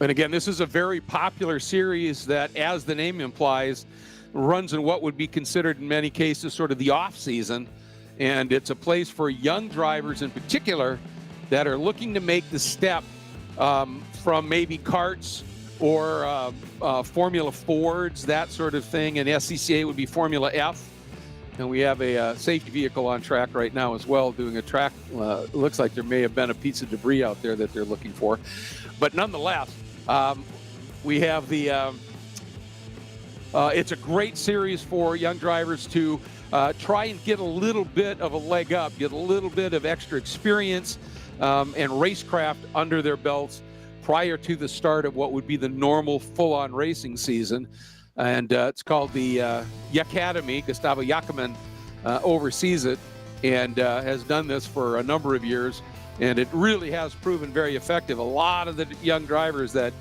And again, this is a very popular series that, as the name implies, runs in what would be considered in many cases sort of the off season. And it's a place for young drivers in particular that are looking to make the step from maybe karts or Formula Fords, that sort of thing. And SCCA would be Formula F. And we have a safety vehicle on track right now as well, doing a track. It looks like there may have been a piece of debris out there that they're looking for. But nonetheless, we have the, it's a great series for young drivers to try and get a little bit of a leg up, get a little bit of extra experience and racecraft under their belts prior to the start of what would be the normal full-on racing season. And it's called the YACademy. Gustavo Yackerman oversees it and has done this for a number of years. And it really has proven very effective. A lot of the young drivers that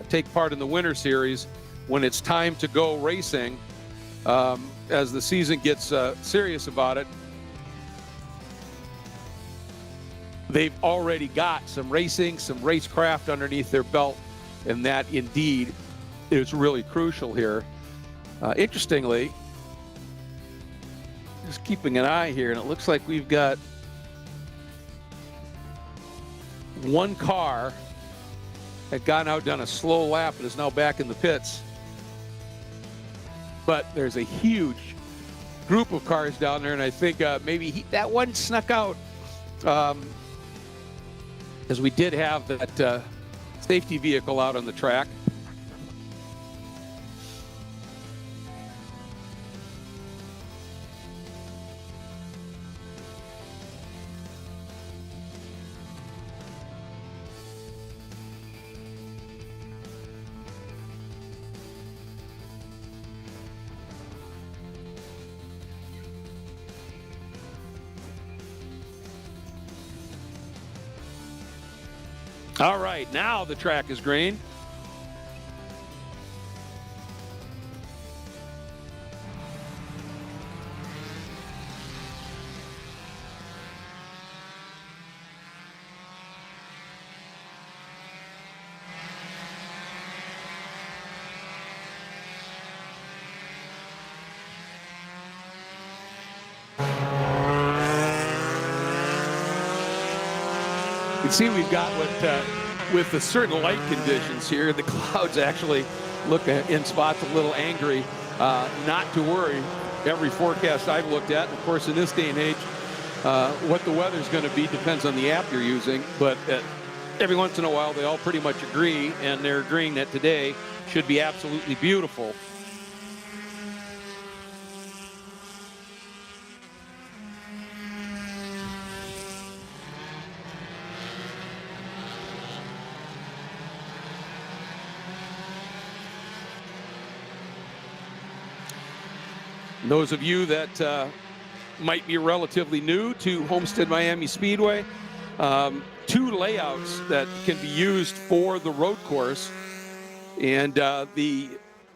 take part in the Winter Series, when it's time to go racing, as the season gets serious about it, they've already got some racing, some racecraft underneath their belt, and that indeed is really crucial here. Interestingly, just keeping an eye here, and it looks like we've got one car had gone out, done a slow lap, and is now back in the pits. But there's a huge group of cars down there, and I think maybe that one snuck out, because we did have that safety vehicle out on the track. All right, now the track is green. You can see we've got what, with the certain light conditions here, the clouds actually look in spots a little angry. Not to worry, every forecast I've looked at, and of course in this day and age, what the weather's going to be depends on the app you're using, but every once in a while they all pretty much agree, and they're agreeing that today should be absolutely beautiful. Those of you that might be relatively new to Homestead-Miami Speedway, two layouts that can be used for the road course. And the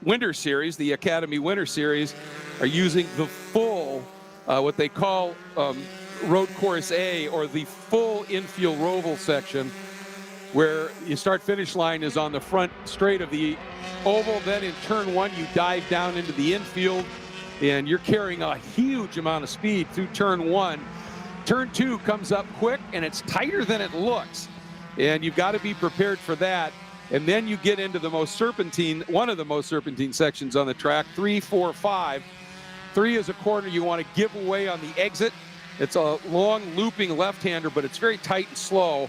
Winter Series, the YACademy Winter Series, are using the full, what they call Road Course A, or the full infield roval section, where your start-finish line is on the front straight of the oval. Then in turn one, you dive down into the infield, and you're carrying a huge amount of speed through turn one. Turn two comes up quick, and it's tighter than it looks. And you've got to be prepared for that. And then you get into the most serpentine, one of the most serpentine sections on the track, 3, 4, 5. 3 is a corner you want to give away on the exit. It's a long looping left-hander, but it's very tight and slow.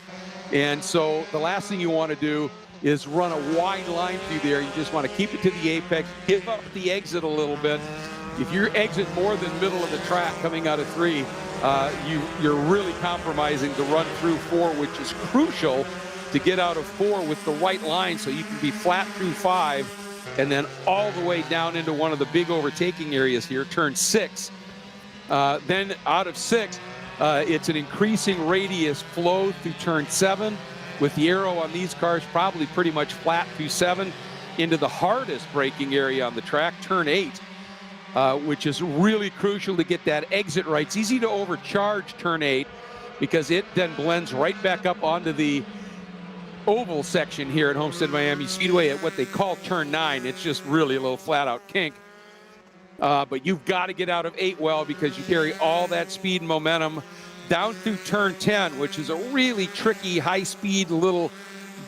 And so the last thing you want to do is run a wide line through there. You just want to keep it to the apex, give up the exit a little bit. If you exit more than middle of the track coming out of 3, you're really compromising the run through 4, which is crucial to get out of 4 with the right line, so you can be flat through 5 and then all the way down into one of the big overtaking areas here, turn 6. Then out of 6, it's an increasing radius flow through turn 7, with the arrow on these cars probably pretty much flat through 7 into the hardest braking area on the track, turn 8. Which is really crucial to get that exit right. It's easy to overcharge turn 8 because it then blends right back up onto the oval section here at Homestead-Miami Speedway at what they call turn 9. It's just really a little flat out kink. But you've got to get out of 8 well, because you carry all that speed and momentum down through turn 10, which is a really tricky high-speed little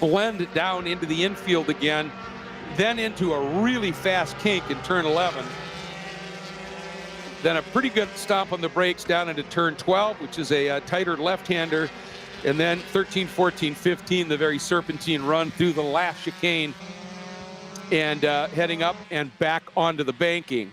blend down into the infield again, then into a really fast kink in turn 11. Then a pretty good stomp on the brakes down into turn 12, which is a tighter left-hander. And then 13, 14, 15, the very serpentine run through the last chicane and heading up and back onto the banking.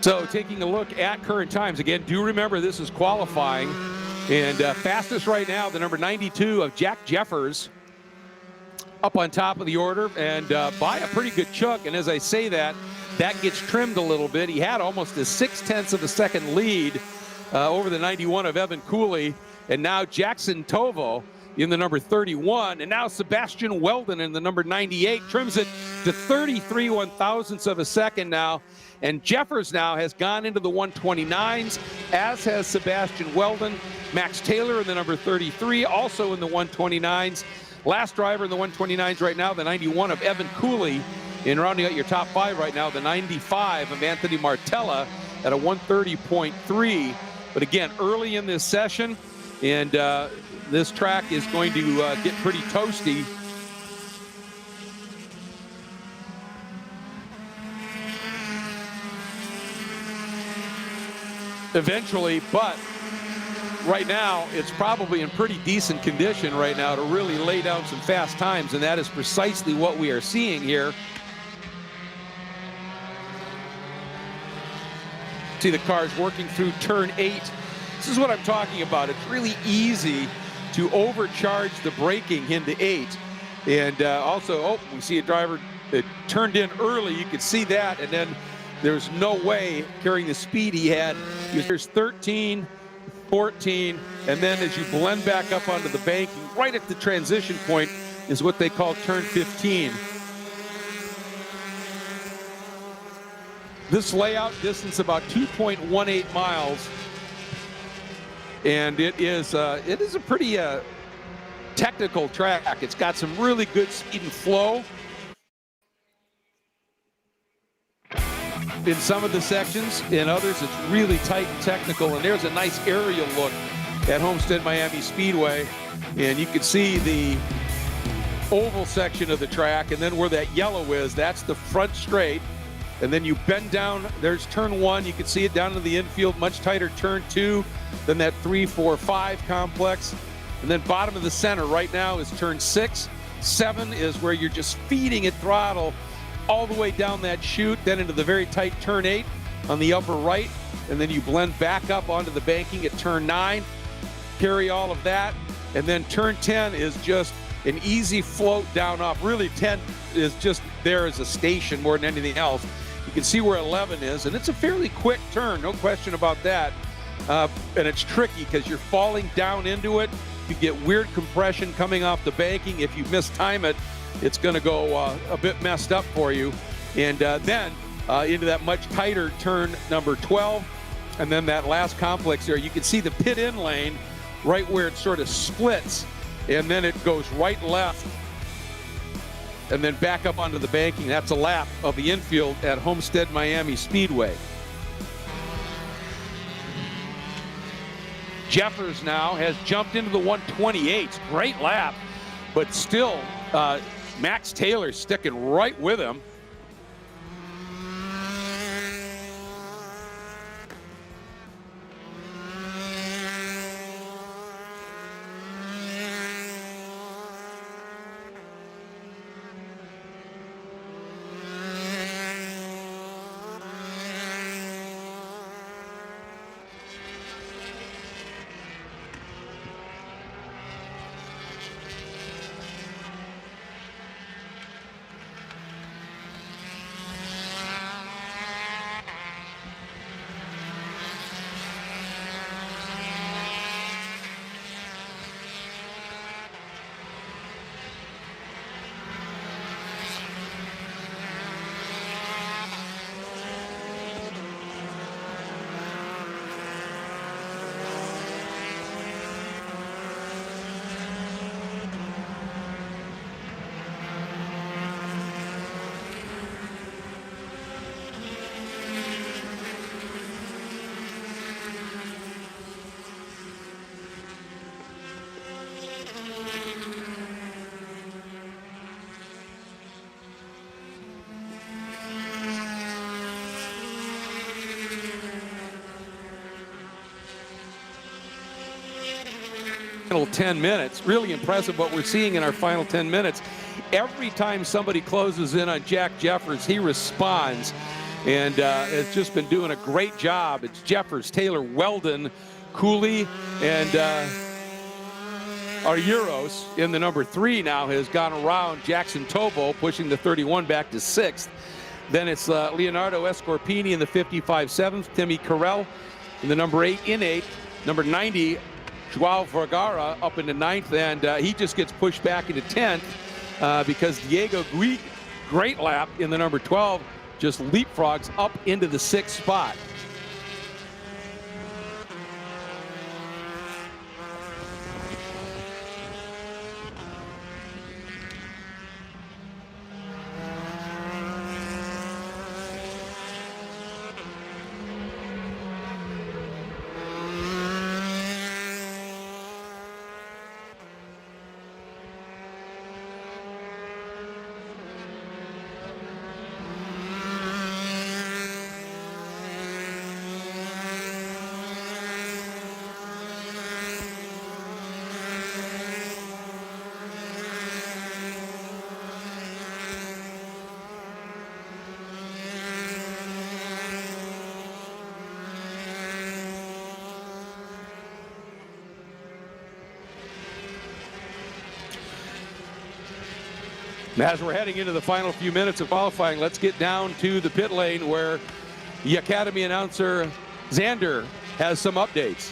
So taking a look at current times, again, do remember this is qualifying. And fastest right now, the number 92 of Jack Jeffers, up on top of the order and by a pretty good chunk. And as I say that, that gets trimmed a little bit. He had almost a 0.6 of a second lead over the 91 of Evan Cooley. And now Jackson Tovo in the number 31. And now Sebastian Weldon in the number 98 trims it to 33 1/1000ths of a second now. And Jeffers now has gone into the 129s, as has Sebastian Weldon. Max Taylor in the number 33, also in the 129s. Last driver in the 129s right now, the 91 of Evan Cooley. In rounding out your top 5 right now, the 95 of Anthony Martella at a 130.3. But again, early in this session, and this track is going to get pretty toasty. Eventually, but right now it's probably in pretty decent condition right now to really lay down some fast times, and that is precisely what we are seeing here. See the cars working through turn 8. This is what I'm talking about. It's really easy to overcharge the braking into 8. And also, oh, we see a driver that turned in early. You could see that, and then there's no way carrying the speed he had. There's 13, 14, and then as you blend back up onto the banking, right at the transition point is what they call turn 15. This layout distance about 2.18 miles, and it is a pretty technical track. It's got some really good speed and flow in some of the sections. In others, it's really tight and technical. And there's a nice aerial look at Homestead-Miami Speedway. And you can see the oval section of the track. And then where that yellow is, that's the front straight. And then you bend down, there's turn 1. You can see it down to the infield, much tighter turn 2 than that 3, 4, 5 complex. And then bottom of the center right now is turn 6. 7 is where you're just feeding it throttle all the way down that chute, then into the very tight turn 8 on the upper right, and then you blend back up onto the banking at turn 9, carry all of that, and then turn 10 is just an easy float down off. Really, 10 is just there as a station more than anything else. You can see where 11 is, and it's a fairly quick turn, no question about that. And it's tricky because you're falling down into it. You get weird compression coming off the banking. If you mistime it, it's going to go a bit messed up for you. And then into that much tighter turn number 12. And then that last complex there, you can see the pit in lane right where it sort of splits. And then it goes right left and then back up onto the banking. That's a lap of the infield at Homestead-Miami Speedway. Jeffers now has jumped into the 128. Great lap, but still Max Taylor sticking right with him. final 10 minutes. Really impressive what we're seeing in our final 10 minutes. Every time somebody closes in on Jack Jeffers, he responds and has just been doing a great job. It's Jeffers, Taylor, Weldon, Cooley, and our Euros in the number 3 now has gone around Jackson Tobo, pushing the 31 back to 6th. Then it's Leonardo Escorpini in the 55-7th, Timmy Carell in the number 8 in 8th, number 90, Joao Vergara up into 9th, and he just gets pushed back into 10th because Diego Gui, great lap in the number 12, just leapfrogs up into the 6th spot. As we're heading into the final few minutes of qualifying, let's get down to the pit lane where YACademy announcer Xander has some updates.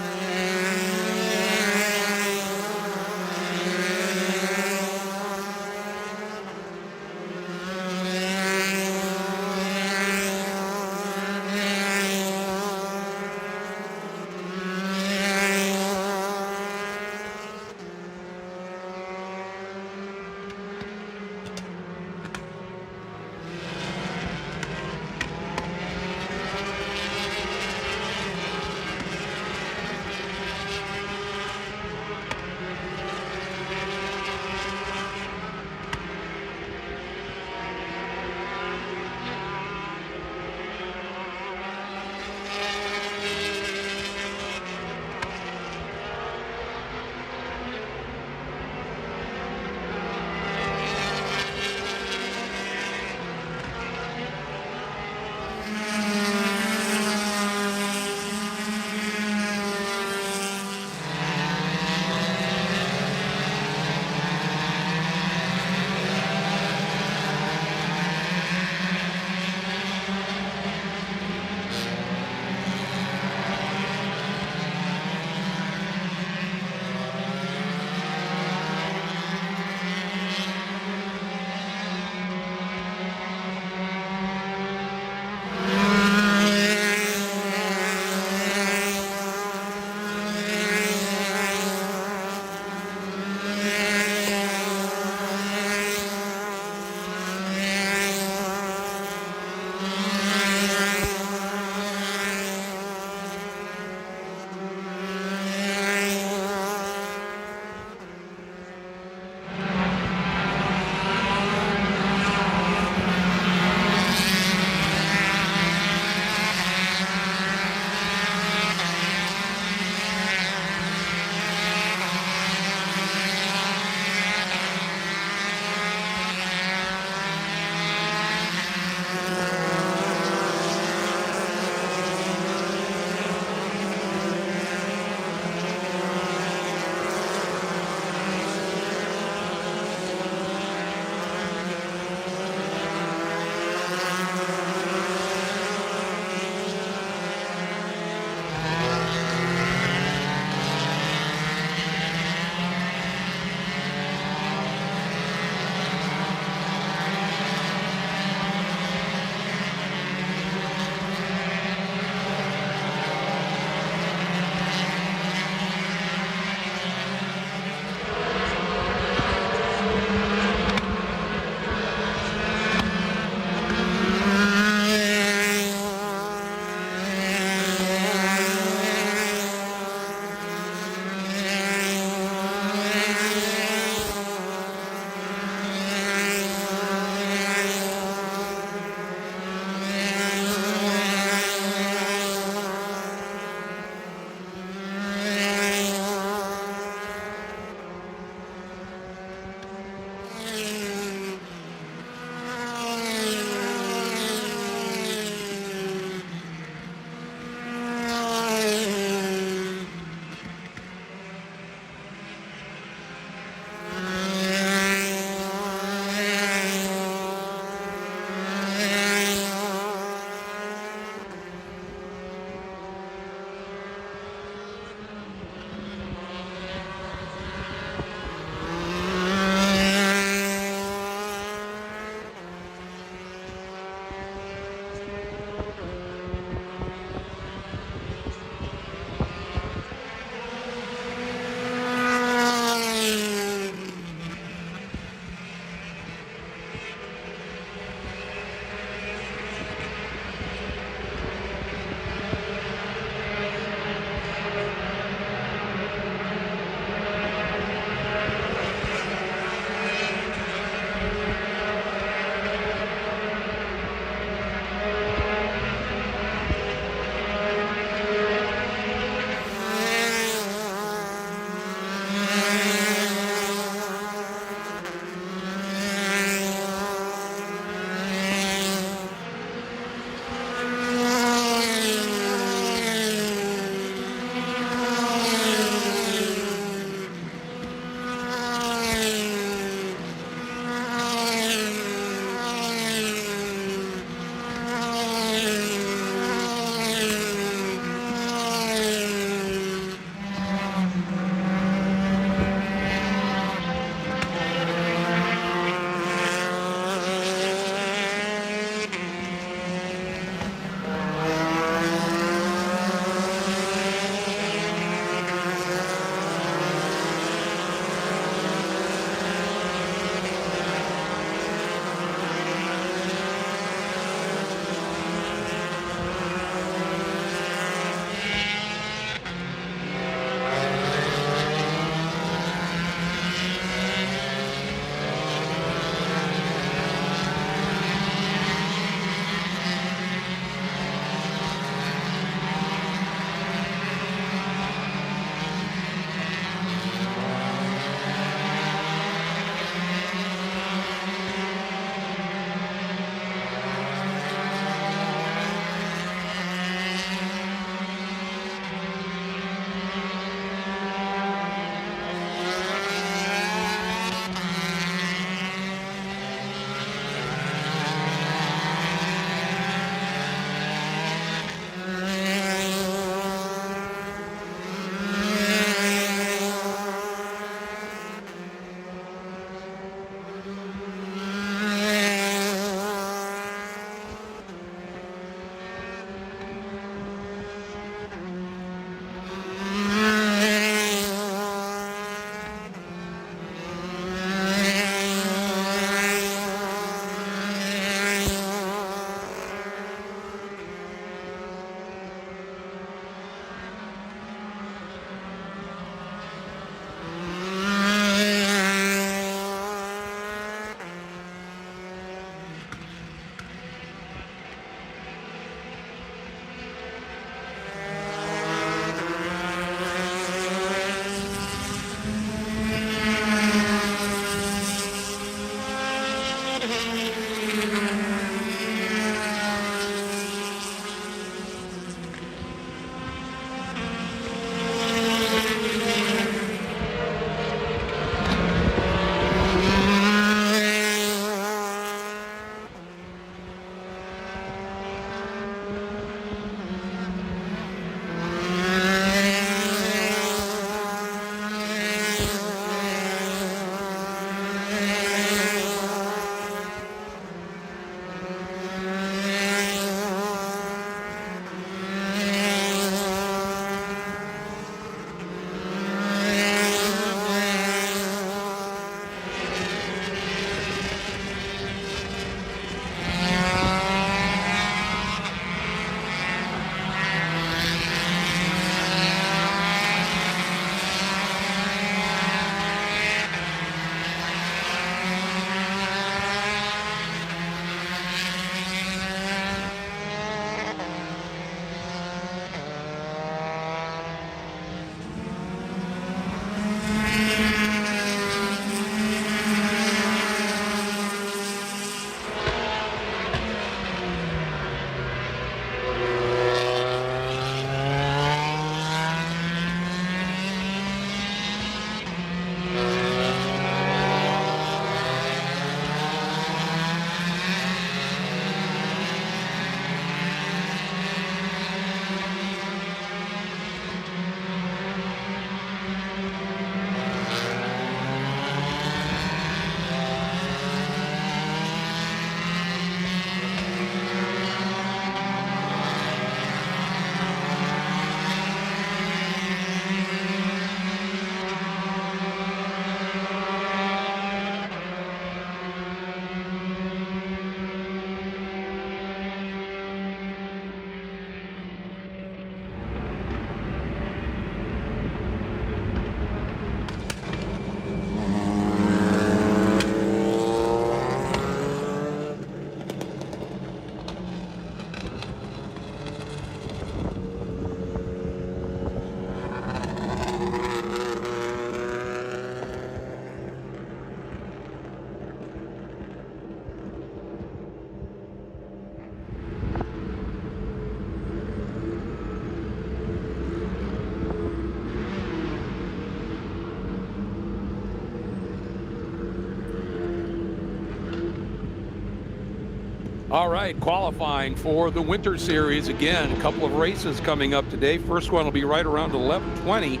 All right, qualifying for the Winter Series. Again, a couple of races coming up today. First one will be right around 11:20,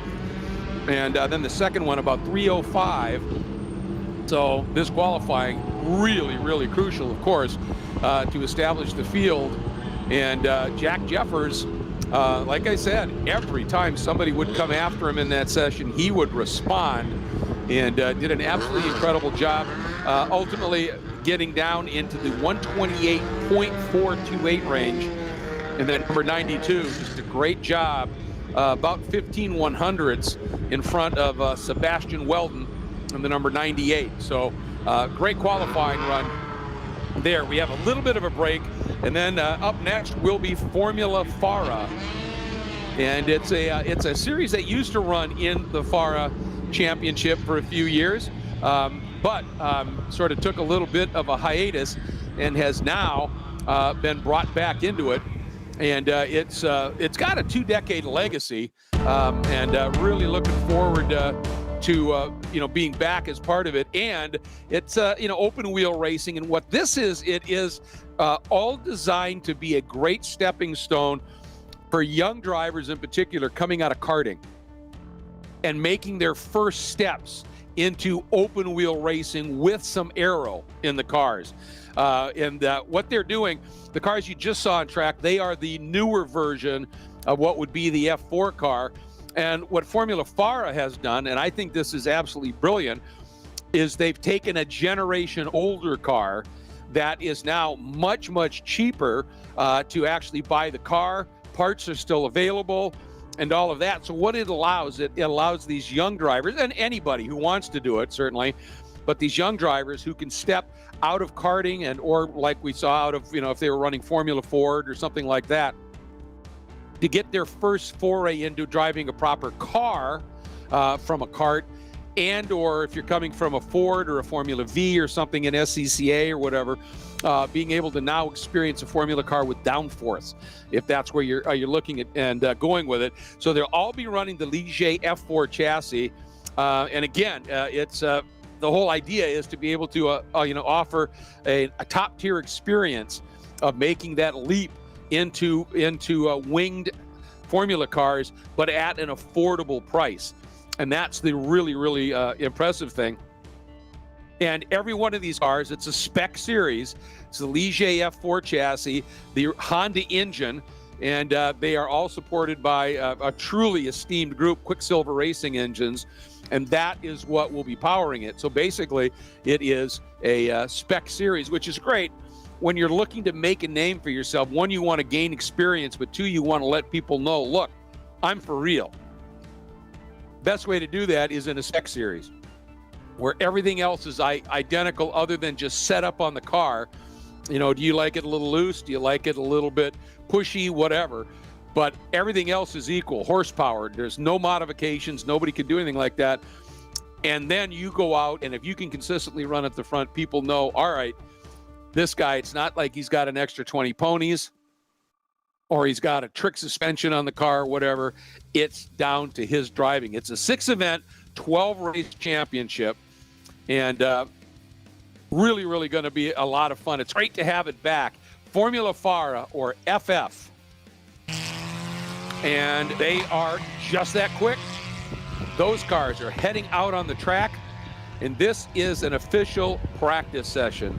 and then the second one about 3:05. So this qualifying really, really crucial, of course, to establish the field. And Jack Jeffers, like I said, every time somebody would come after him in that session, he would respond, and did an absolutely incredible job. Ultimately getting down into the 128.428 range. And then number 92, just a great job, about 15 100ths in front of Sebastian Weldon and the number 98. So great qualifying run there. We have a little bit of a break, and then up next will be Formula FARA. And it's a series that used to run in the FARA Championship for a few years, but sort of took a little bit of a hiatus and has now been brought back into it. And it's got a 2-decade legacy, and really looking forward to being back as part of it. And it's open wheel racing, and what this is, it is all designed to be a great stepping stone for young drivers in particular coming out of karting and making their first steps into open wheel racing with some aero in the cars. And what they're doing, the cars you just saw on track, they are the newer version of what would be the F4 car. And what Formula FARA has done, and I think this is absolutely brilliant, is they've taken a generation older car that is now much, much cheaper to actually buy the car. Parts are still available and all of that. So what it allows these young drivers, and anybody who wants to do it, certainly, but these young drivers who can step out of karting and, or like we saw out of, if they were running Formula Ford or something like that, to get their first foray into driving a proper car from a kart, and or if you're coming from a Ford or a Formula V or something in SCCA or whatever, being able to now experience a Formula car with downforce, if that's where you're looking at and going with it. So they'll all be running the Ligier F4 chassis, and again, it's the whole idea is to be able to offer a top-tier experience of making that leap into winged Formula cars, but at an affordable price. And that's the really, really impressive thing. And every one of these cars, it's a spec series. It's the Ligier F4 chassis, the Honda engine, and they are all supported by a truly esteemed group, Quicksilver Racing Engines, and that is what will be powering it. So basically, it is a spec series, which is great when you're looking to make a name for yourself. One, you want to gain experience, but two, you want to let people know, look, I'm for real. Best way to do that is in a spec series where everything else is identical other than just set up on the car. Do you like it a little loose? Do you like it a little bit pushy? Whatever. But everything else is equal. Horsepower. There's no modifications. Nobody can do anything like that. And then you go out, and if you can consistently run at the front, people know, all right, this guy, it's not like he's got an extra 20 ponies or he's got a trick suspension on the car, whatever. It's down to his driving. It's a 6-event, 12-race championship, and really, really going to be a lot of fun. It's great to have it back. Formula FARA, or FF. And they are just that quick. Those cars are heading out on the track, and this is an official practice session.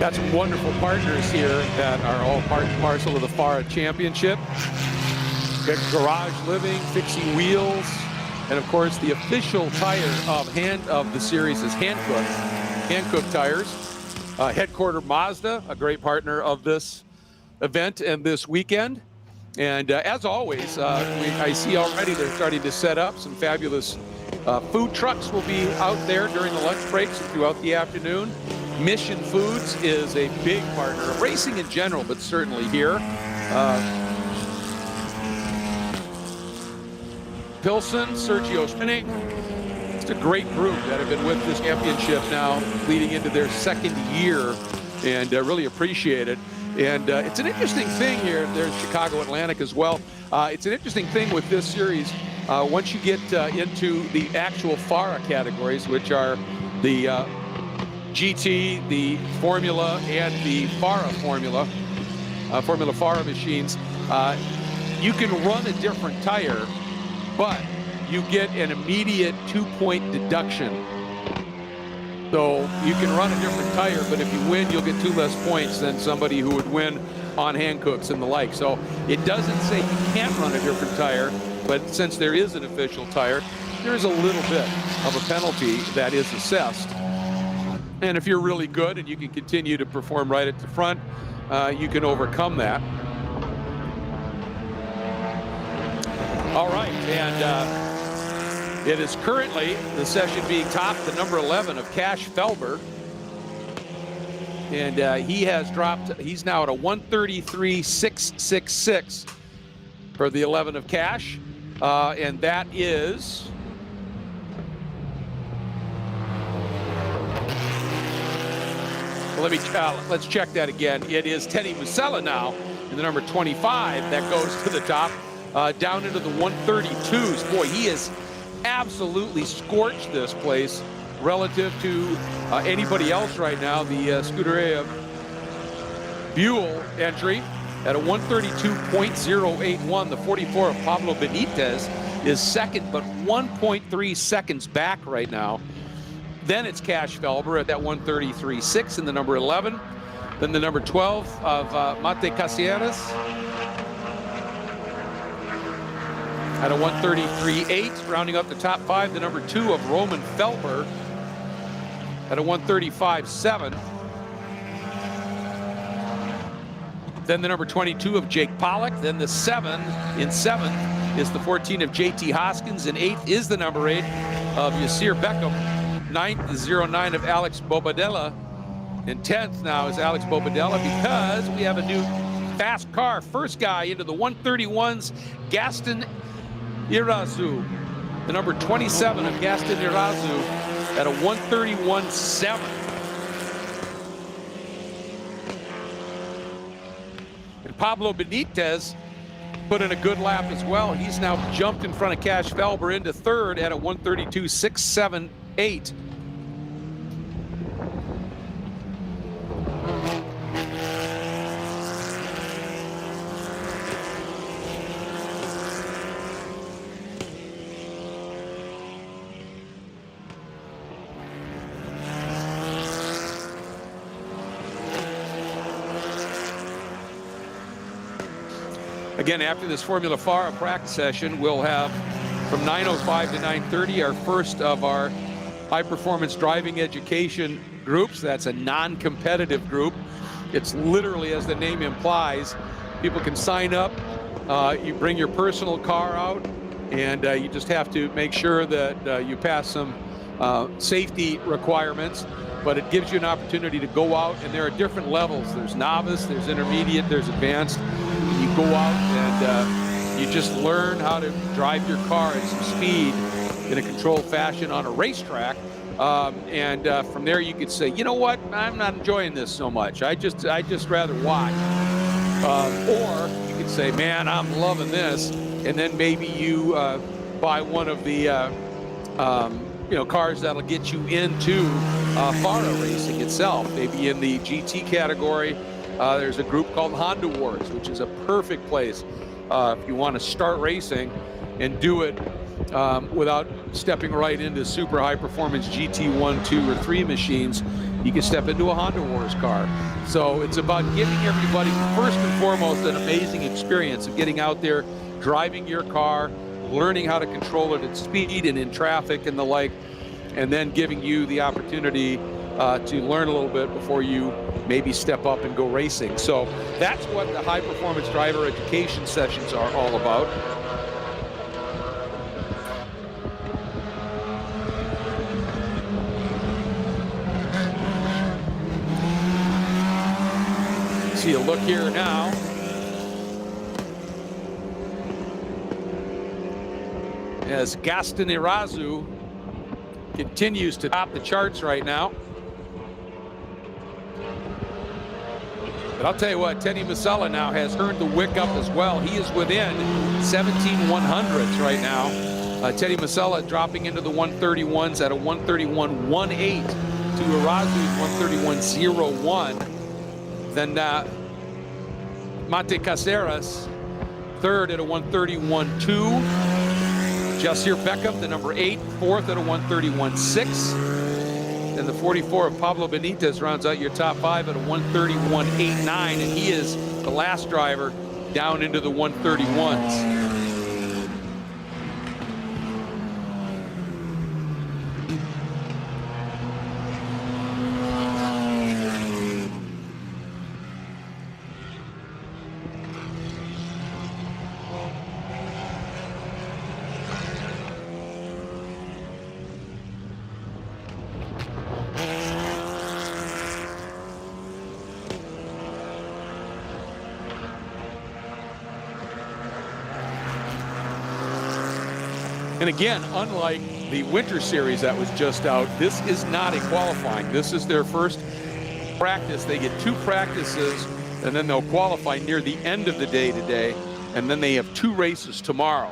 Got some wonderful partners here that are all part and parcel of the FARA Championship. Got Garage Living, Fixie Wheels, and of course the official tire of the series is Hankook tires. Headquarter Mazda, a great partner of this event and this weekend. And as always, I see already they're starting to set up some fabulous food trucks will be out there during the lunch breaks and throughout the afternoon. Mission Foods is a big partner of racing in general, but certainly here. Pilsen, Sergio Spinning. It's a great group that have been with this championship now leading into their second year, and really appreciate it. And it's an interesting thing here. There's Chicago Atlantic as well. It's an interesting thing with this series. Once you get into the actual FARA categories, which are the GT, the Formula, and the FARA Formula FARA machines, you can run a different tire, but you get an immediate 2-point deduction. So you can run a different tire, but if you win, you'll get 2 less points than somebody who would win on Hankooks and the like. So it doesn't say you can't run a different tire, but since there is an official tire, there is a little bit of a penalty that is assessed. And if you're really good and you can continue to perform right at the front, you can overcome that. All right, and it is currently the session being topped, the number 11 of Cash Felber. And he has dropped, he's now at a 133.666 for the 11 of Cash. And that is let's check that again. It is Teddy Musella now in the number 25 that goes to the top, down into the 132s. Boy, he has absolutely scorched this place relative to anybody else right now. The Scuderia Buell entry at a 132.081. The 44 of Pablo Benitez is second, but 1.3 seconds back right now. Then it's Cash Felber at that 133.6 in the number 11. Then the number 12 of Mate Caceres at a 133.8. Rounding up the top 5, the number 2 of Roman Felber at a 135.7. Then the number 22 of Jake Pollock. Then the 7 in 7th is the 14 of JT Hoskins. And 8th is the number 8 of Yasir Beckham. 9th is 09 of Alex Bobadella. And 10th now is Alex Bobadella because we have a new fast car. First guy into the 131s, Gaston Irazu. The number 27 of Gaston Irazu at a 131.7. And Pablo Benitez put in a good lap as well. He's now jumped in front of Cash Felber into third at a 132.678. Again, after this Formula FARA practice session, we'll have from 9:05 to 9:30 our first of our high-performance driving education groups. That's a non-competitive group. It's literally, as the name implies, people can sign up. You bring your personal car out, and you just have to make sure that you pass some safety requirements. But it gives you an opportunity to go out, and there are different levels. There's novice, there's intermediate, there's advanced. You go out and you just learn how to drive your car at some speed in a controlled fashion on a racetrack. From there you could say, you know what, I'm not enjoying this so much. I just rather watch. Or you could say, man, I'm loving this. And then maybe you buy one of the cars that'll get you into FARA racing itself. Maybe in the GT category, there's a group called Honda Wars, which is a perfect place if you want to start racing and do it without stepping right into super high performance GT1, 2, or 3 machines. You can step into a Honda Wars car. So it's about giving everybody, first and foremost, an amazing experience of getting out there, driving your car, learning how to control it at speed and in traffic and the like, and then giving you the opportunity to learn a little bit before you maybe step up and go racing. So that's what the high performance driver education sessions are all about. See a look here now. As Gaston Irazu continues to top the charts right now. But I'll tell you what, Teddy Masella now has turned the wick up as well. He is within 17 100ths right now. Teddy Masella dropping into the 131s at a 131.18 to Irazu's 131.01. Then Mate Caceres, third at a 131.2. Jasir Beckham, the number 8, fourth at a 131.6. And the 44 of Pablo Benitez rounds out your top 5 at a 131.89. And he is the last driver down into the 131s. And again, unlike the Winter Series that was just out, this is not a qualifying. This is their first practice. They get 2 practices, and then they'll qualify near the end of the day today, and then they have 2 races tomorrow.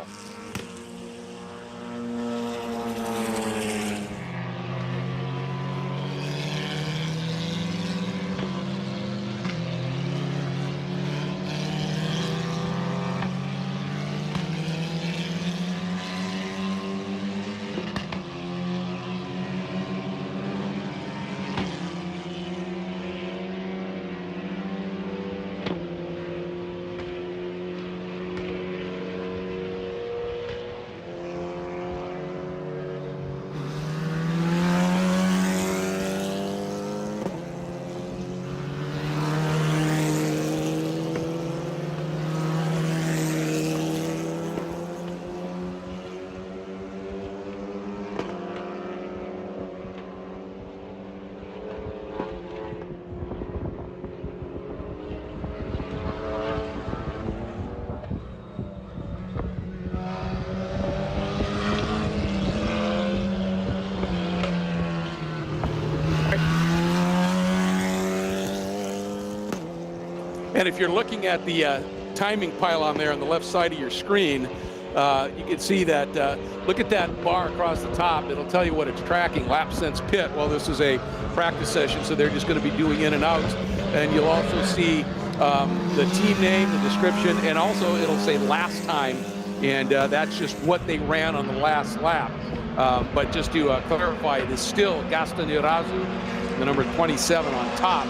And if you're looking at the timing pylon there on the left side of your screen, you can see that, look at that bar across the top. It'll tell you what it's tracking, lap since pit. Well, this is a practice session, so they're just going to be doing in and outs. And you'll also see the team name, the description, and also it'll say last time. And that's just what they ran on the last lap. But just to clarify, it is still Gaston Irazu, the number 27 on top.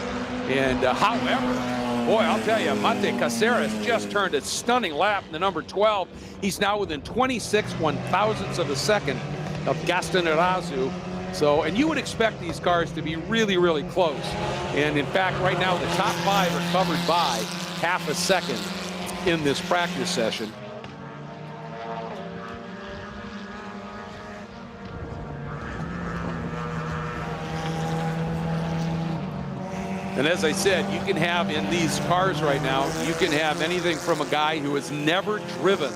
And however, boy, I'll tell you, Mate Caceres just turned a stunning lap in the number 12. He's now within 26 1/1000ths of a second of Gaston Irazu. So, and you would expect these cars to be really, really close. And in fact, right now, the top 5 are covered by half a second in this practice session. And as I said, you can have in these cars right now, you can have anything from a guy who has never driven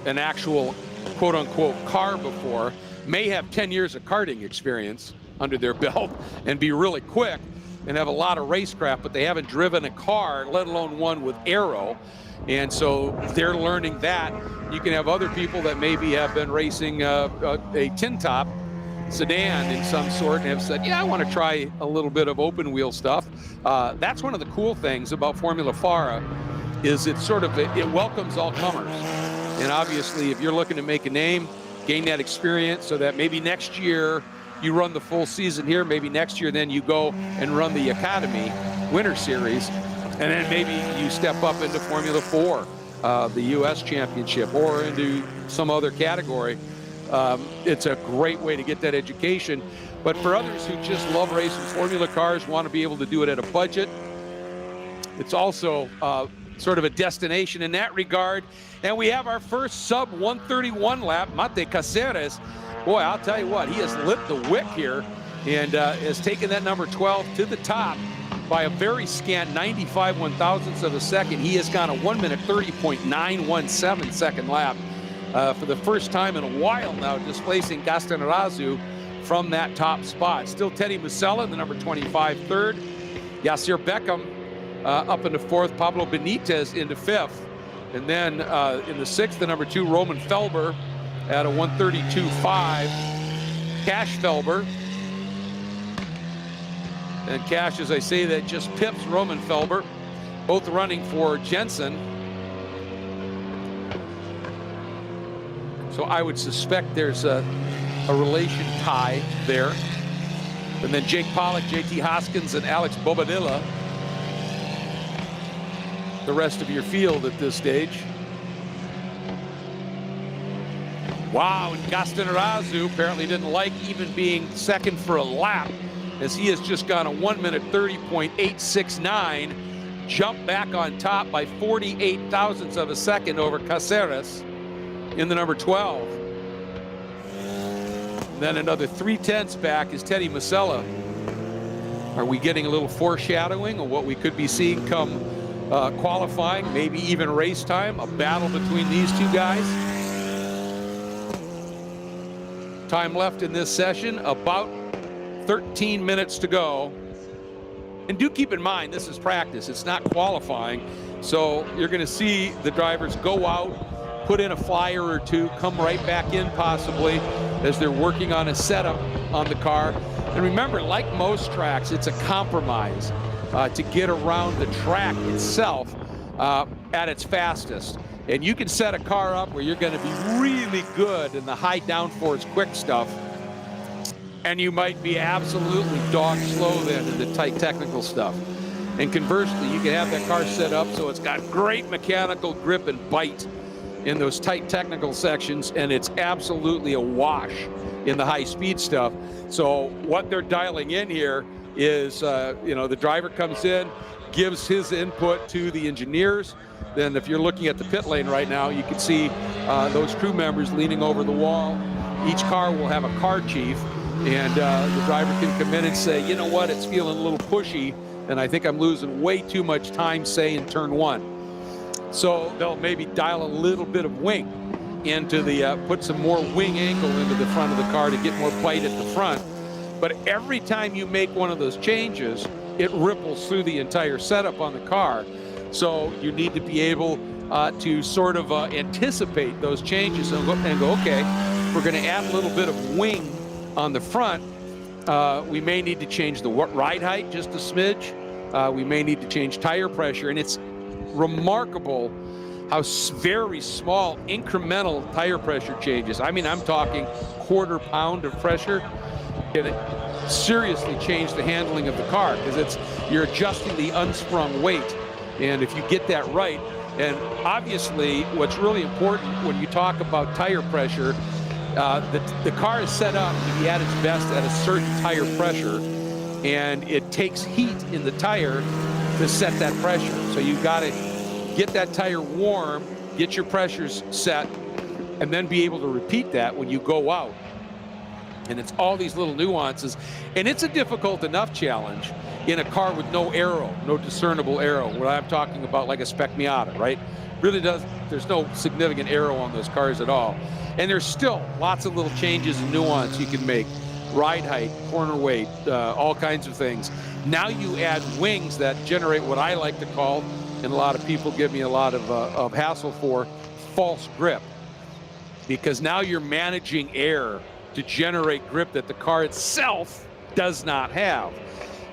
an actual quote-unquote car before, may have 10 years of karting experience under their belt and be really quick and have a lot of racecraft, but they haven't driven a car, let alone one with aero. And so they're learning that. You can have other people that maybe have been racing a tin top sedan in some sort and have said, yeah, I want to try a little bit of open wheel stuff. That's one of the cool things about Formula FARA is it welcomes all comers. And obviously, if you're looking to make a name, gain that experience so that maybe next year you run the full season here, maybe next year then you go and run the YACademy Winter Series, and then maybe you step up into Formula 4, the U.S. Championship, or into some other category. It's a great way to get that education. But for others who just love racing formula cars, want to be able to do it at a budget, it's also sort of a destination in that regard. And we have our first sub 131 lap, Mate Caceres. Boy, I'll tell you what, he has lit the wick here and has taken that number 12 to the top by a very scant 95 one-thousandths of a second. He has gone a 1 minute 30.917 second lap for the first time in a while now, displacing Castanerazu from that top spot. Still Teddy Musella, the number 25, third. Yasir Beckham up into fourth. Pablo Benitez into fifth. And then in the sixth, the number 2, Roman Felber at a 132.5. Cash Felber. And Cash, as I say, that just pips Roman Felber. Both running for Jensen. So I would suspect there's a relation tie there. And then Jake Pollock, JT Hoskins, and Alex Bobadilla. The rest of your field at this stage. Wow, and Castanerazu apparently didn't like even being second for a lap, as he has just gone a 1 minute 30.869, jumped back on top by 48 thousandths of a second over Caceres in the number 12. And then another 3/10 back is Teddy Musella. Are we getting a little foreshadowing of what we could be seeing come qualifying, maybe even race time, a battle between these two guys? Time left in this session, about 13 minutes to go. And do keep in mind, this is practice, it's not qualifying. So you're gonna see the drivers go out, put in a flyer or two, come right back in possibly as they're working on a setup on the car. And remember, like most tracks, it's a compromise to get around the track itself at its fastest. And you can set a car up where you're gonna be really good in the high downforce quick stuff, and you might be absolutely dog slow then in the tight technical stuff. And conversely, you can have that car set up so it's got great mechanical grip and bite in those tight technical sections, and it's absolutely a wash in the high speed stuff. So what they're dialing in here is, you know, the driver comes in, gives his input to the engineers. Then if you're looking at the pit lane right now, you can see those crew members leaning over the wall. Each car will have a car chief, and the driver can come in and say, you know what, it's feeling a little pushy, and I think I'm losing way too much time, say, in turn 1. So they'll maybe dial a little bit of wing into the, put some more wing angle into the front of the car to get more bite at the front. But every time you make one of those changes, it ripples through the entire setup on the car. So you need to be able to sort of anticipate those changes and go, okay, we're going to add a little bit of wing on the front. We may need to change the ride height just a smidge. We may need to change tire pressure. And it's remarkable how very small incremental tire pressure changes. I mean, I'm talking quarter pound of pressure. It seriously change the handling of the car, because you're adjusting the unsprung weight. And if you get that right, and obviously what's really important when you talk about tire pressure, the car is set up to be at its best at a certain tire pressure, and it takes heat in the tire to set that pressure. So you've got to get that tire warm, get your pressures set, and then be able to repeat that when you go out. And it's all these little nuances, and it's a difficult enough challenge in a car with no aero, no discernible aero. What I'm talking about, like a Spec Miata, right? Really there's no significant aero on those cars at all. And there's still lots of little changes and nuance you can make. Ride height, corner weight, all kinds of things. Now you add wings that generate what I like to call, and a lot of people give me a lot of hassle for, false grip. Because now you're managing air to generate grip that the car itself does not have.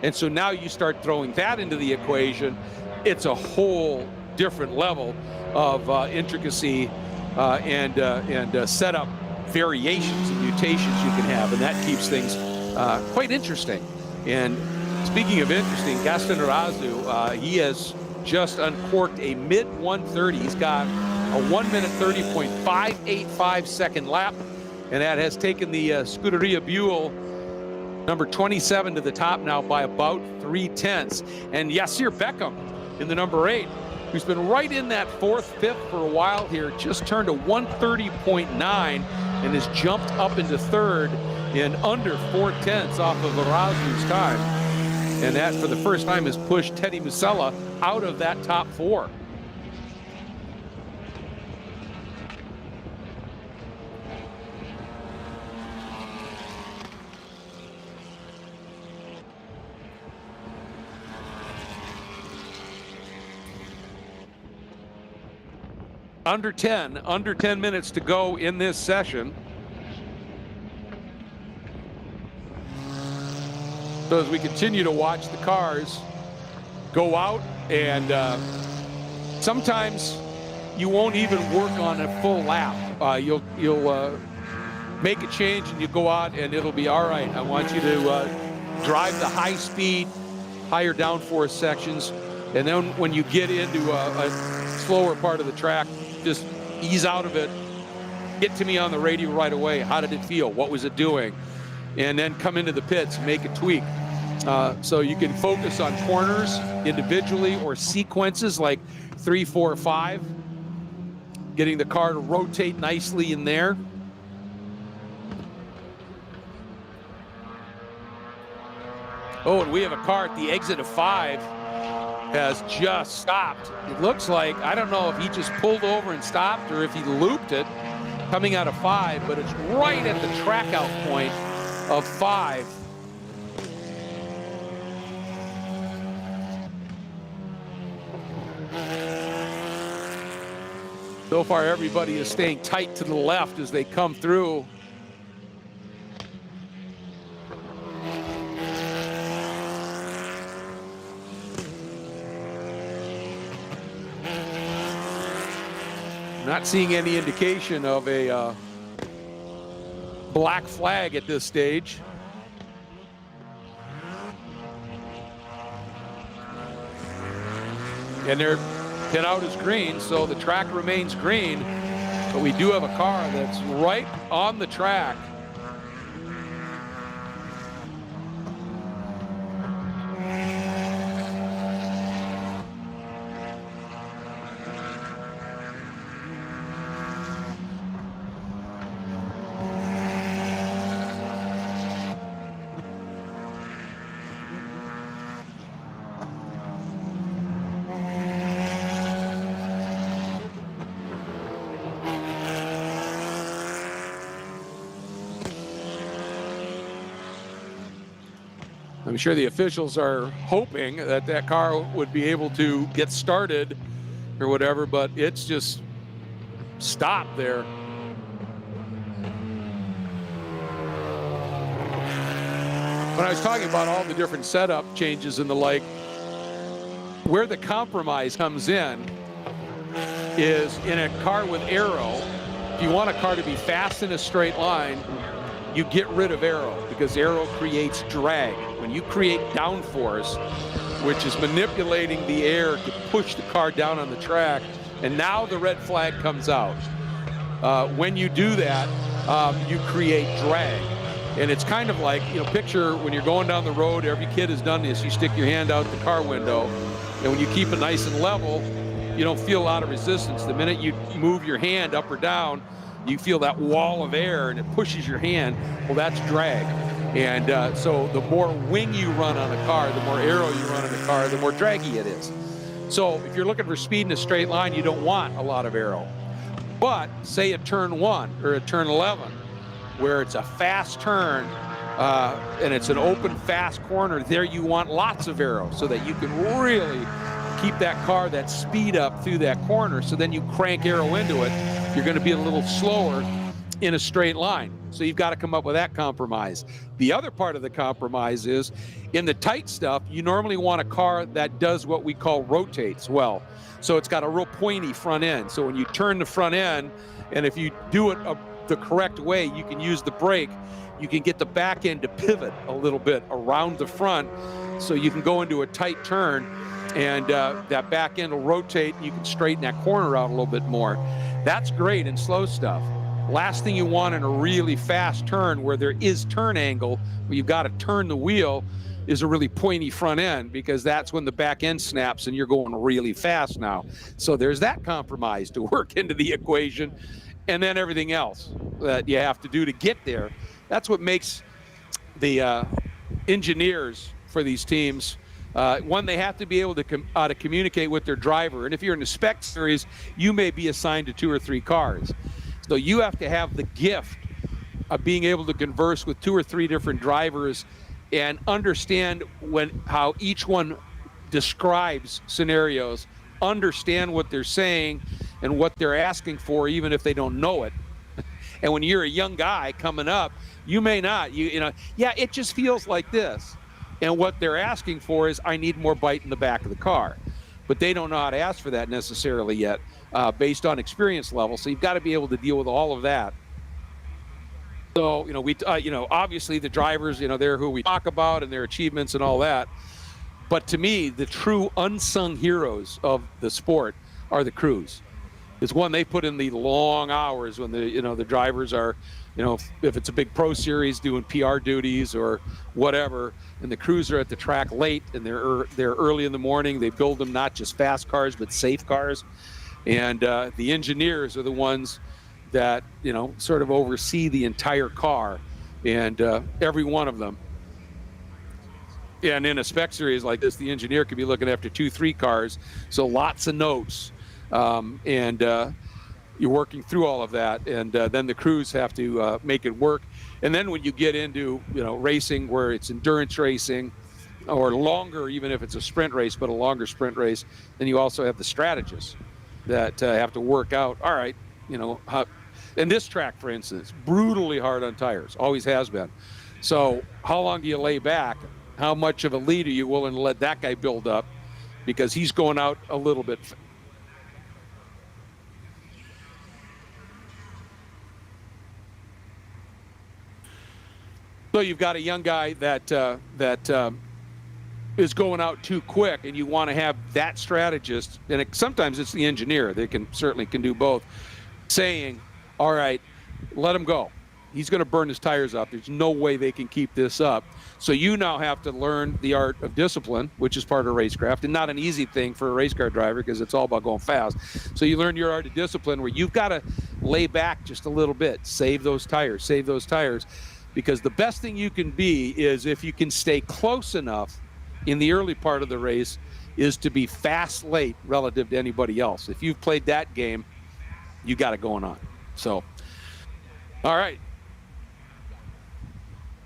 And so now you start throwing that into the equation. It's a whole different level of intricacy and setup variations and mutations you can have, and that keeps things quite interesting. And speaking of interesting, Gaston Arazu, he has just uncorked a mid 130. He's got a 1 minute 30.585 second lap, and that has taken the Scuderia Buell number 27 to the top now by about 3/10. And Yasir Beckham in the number 8, who's been right in that 4th, 5th for a while here, just turned a 130.9 and has jumped up into 3rd in under 4/10 off of Arazu's time. And that, for the first time, has pushed Teddy Musella out of that top 4. Under 10 minutes to go in this session. So as we continue to watch the cars go out, and sometimes you won't even work on a full lap. You'll make a change and you go out and it'll be all right. I want you to drive the high speed, higher downforce sections, and then when you get into a slower part of the track, just ease out of it. Get to me on the radio right away. How did it feel? What was it doing? And then come into the pits, make a tweak. So you can focus on corners individually or sequences like 3, 4, 5. Getting the car to rotate nicely in there. Oh, and we have a car at the exit of 5. Has just stopped. It looks like, I don't know if he just pulled over and stopped or if he looped it coming out of 5, but it's right at the track out point of 5. So far, everybody is staying tight to the left as they come through. Not seeing any indication of a black flag at this stage. And their pin out is green, so the track remains green. But we do have a car that's right on the track. I'm sure the officials are hoping that that car would be able to get started or whatever, but it's just stopped there. When I was talking about all the different setup changes and the like, where the compromise comes in is in a car with aero. If you want a car to be fast in a straight line, you get rid of aero because aero creates drag. When you create downforce, which is manipulating the air to push the car down on the track, and now the red flag comes out. When you do that, you create drag. And it's kind of like, you know, picture when you're going down the road, every kid has done this, you stick your hand out the car window, and when you keep it nice and level, you don't feel a lot of resistance. The minute you move your hand up or down, you feel that wall of air and it pushes your hand. Well, that's drag. And so the more wing you run on a car, the more aero you run on a car, the more draggy it is. So if you're looking for speed in a straight line, you don't want a lot of aero. But say at turn 1 or at turn 11, where it's a fast turn and it's an open, fast corner, there you want lots of aero so that you can really keep that car, that speed up through that corner. So then you crank aero into it, you're going to be a little slower in a straight line. So you've got to come up with that compromise. The other part of the compromise is in the tight stuff, you normally want a car that does what we call rotates well. So it's got a real pointy front end. So when you turn the front end, and if you do it the correct way, you can use the brake, you can get the back end to pivot a little bit around the front, so you can go into a tight turn, and that back end will rotate, and you can straighten that corner out a little bit more. That's great in slow stuff. Last thing you want in a really fast turn where there is turn angle, where you've got to turn the wheel, is a really pointy front end, because that's when the back end snaps and you're going really fast now. So there's that compromise to work into the equation, and then everything else that you have to do to get there. That's what makes the engineers for these teams, one, they have to be able to communicate with their driver. And if you're in the spec series, you may be assigned to 2 or 3 cars. So you have to have the gift of being able to converse with 2 or 3 different drivers and understand how each one describes scenarios, understand what they're saying and what they're asking for, even if they don't know it. And when you're a young guy coming up, you may not, you know, yeah, it just feels like this. And what they're asking for is, I need more bite in the back of the car. But they don't know how to ask for that necessarily yet, based on experience level. So you've got to be able to deal with all of that. So, obviously the drivers, they're who we talk about and their achievements and all that. But to me, the true unsung heroes of the sport are the crews. It's one, they put in the long hours when the drivers are, if it's a big pro series doing PR duties or whatever, and the crews are at the track late and they're early in the morning. They build them not just fast cars, but safe cars. And the engineers are the ones that, sort of oversee the entire car, and every one of them. And in a spec series like this, the engineer could be looking after 2, 3 cars. So lots of notes. And you're working through all of that, and then the crews have to make it work. And then when you get into racing where it's endurance racing or longer, even if it's a sprint race, but a longer sprint race, then you also have the strategists that have to work out, all right, and this track, for instance, brutally hard on tires, always has been. So how long do you lay back? How much of a lead are you willing to let that guy build up, because he's going out a little bit. So you've got a young guy that is going out too quick, and you want to have that strategist, and sometimes it's the engineer. They certainly can do both, saying, all right, let him go. He's going to burn his tires up. There's no way they can keep this up. So you now have to learn the art of discipline, which is part of racecraft, and not an easy thing for a race car driver, because it's all about going fast. So you learn your art of discipline, where you've got to lay back just a little bit, save those tires, because the best thing you can be is, if you can stay close enough in the early part of the race, is to be fast late relative to anybody else. If you've played that game, you got it going on. So, all right.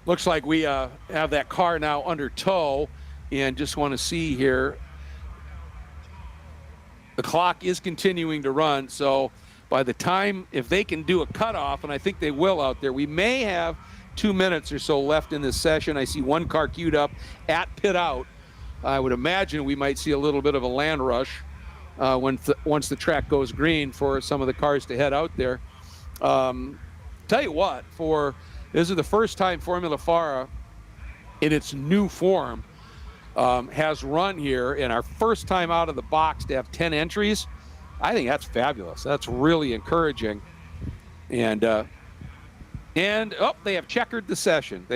Looks like we have that car now under tow, and just want to see here. The clock is continuing to run, so by the time, if they can do a cutoff, and I think they will out there, we may have 2 minutes or so left in this session. I see one car queued up at pit out. I would imagine we might see a little bit of a land rush once the track goes green for some of the cars to head out there. Tell you what, this is the first time Formula FARA in its new form has run here, and our first time out of the box to have 10 entries. I think that's fabulous. That's really encouraging. And they have checkered the session.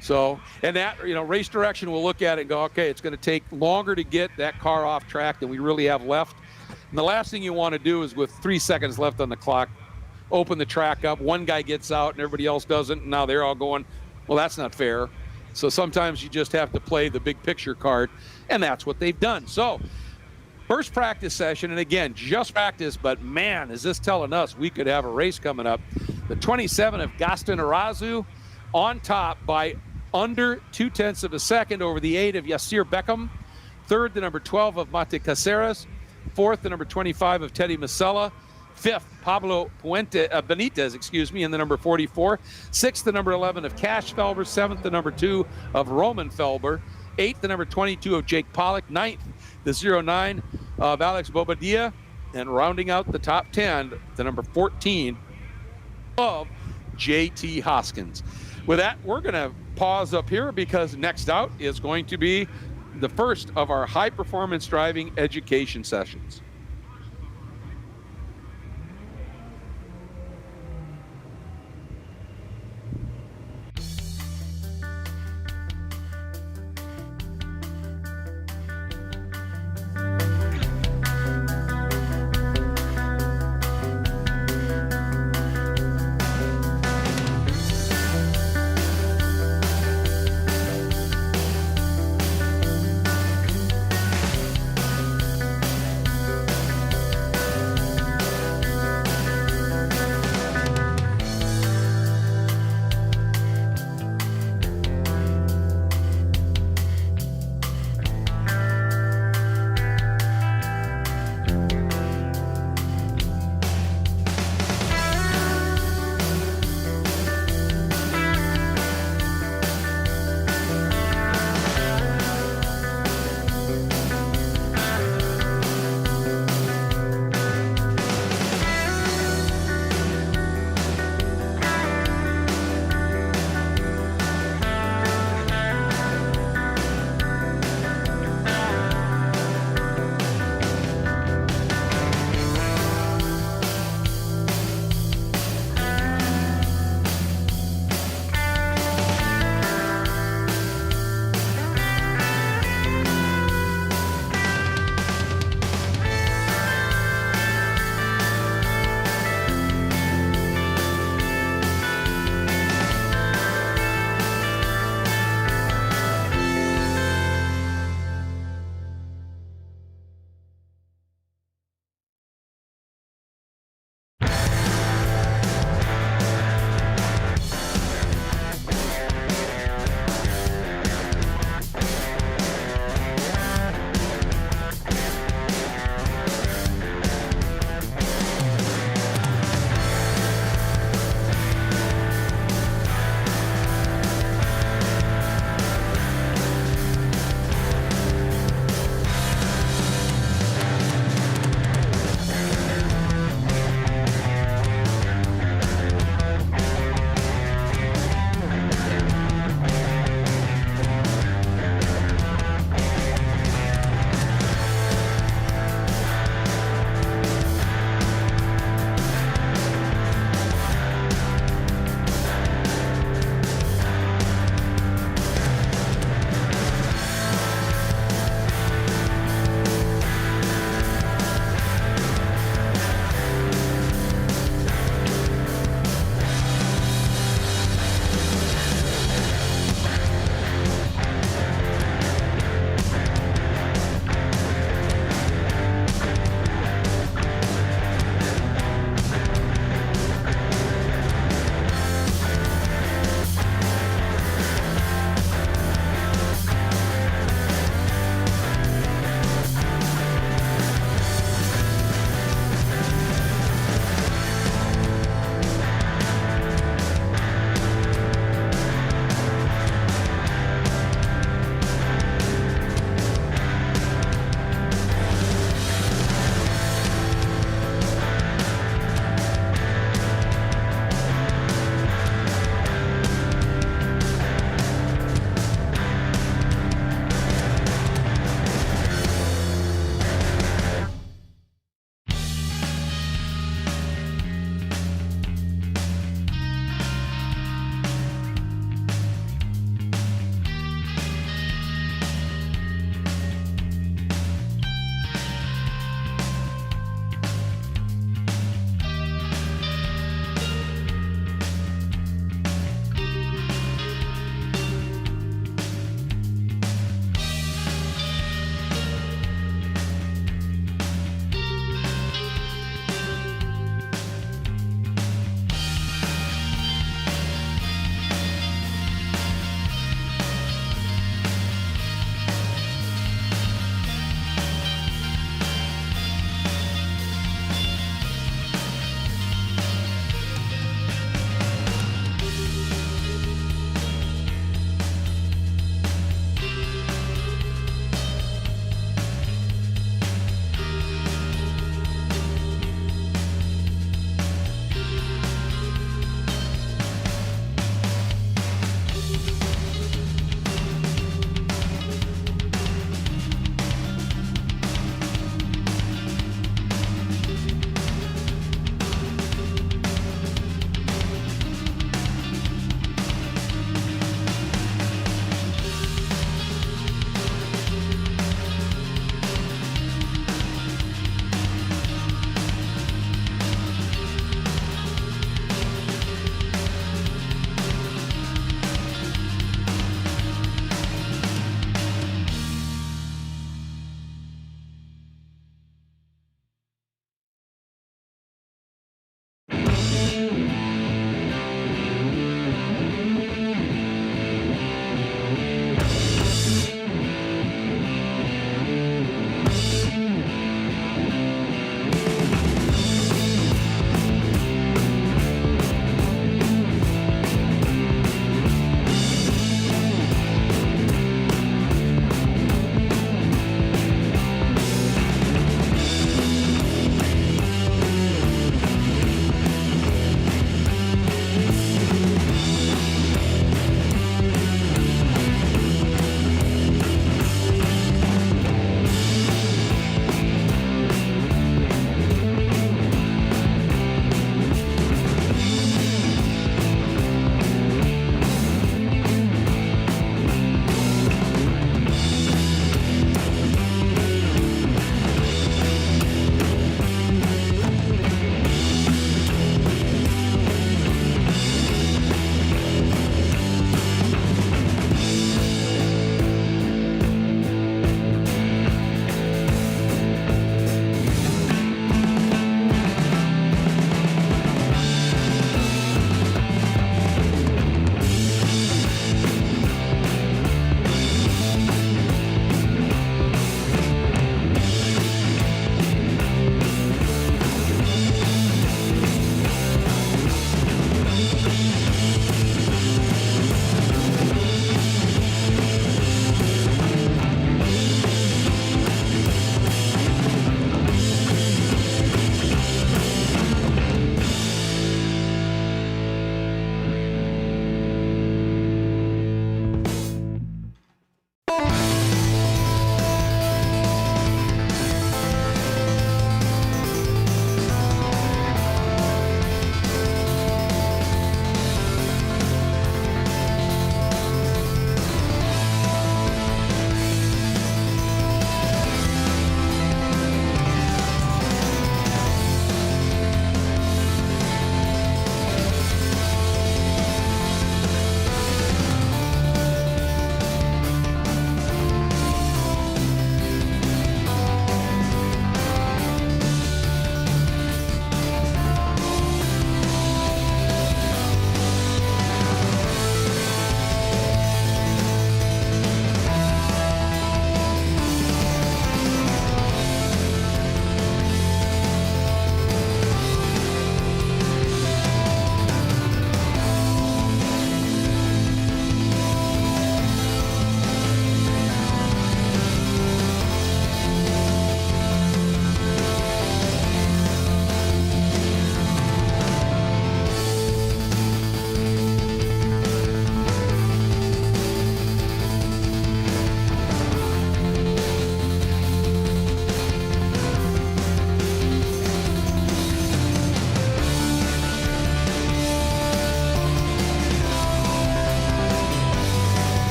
So, and that, race direction will look at it and go, okay, it's going to take longer to get that car off track than we really have left. And the last thing you want to do is, with 3 seconds left on the clock, open the track up. One guy gets out and everybody else doesn't. And now they're all going, well, that's not fair. So sometimes you just have to play the big picture card, and that's what they've done. So first practice session, and again, just practice, but man, is this telling us we could have a race coming up. The 27 of Gaston Arazu on top by under 0.2 of a second over the 8 of Yasir Beckham. Third, the number 12 of Mate Caceres. Fourth, the number 25 of Teddy Masella. 5th, Pablo Benitez, in the number 44. 6th, the number 11 of Cash Felber. 7th, the number 2 of Roman Felber. 8th, the number 22 of Jake Pollock. 9th, the 09 of Alex Bobadilla. And rounding out the top 10, the number 14 of JT Hoskins. With that, we're going to pause up here because next out is going to be the first of our high-performance driving education sessions.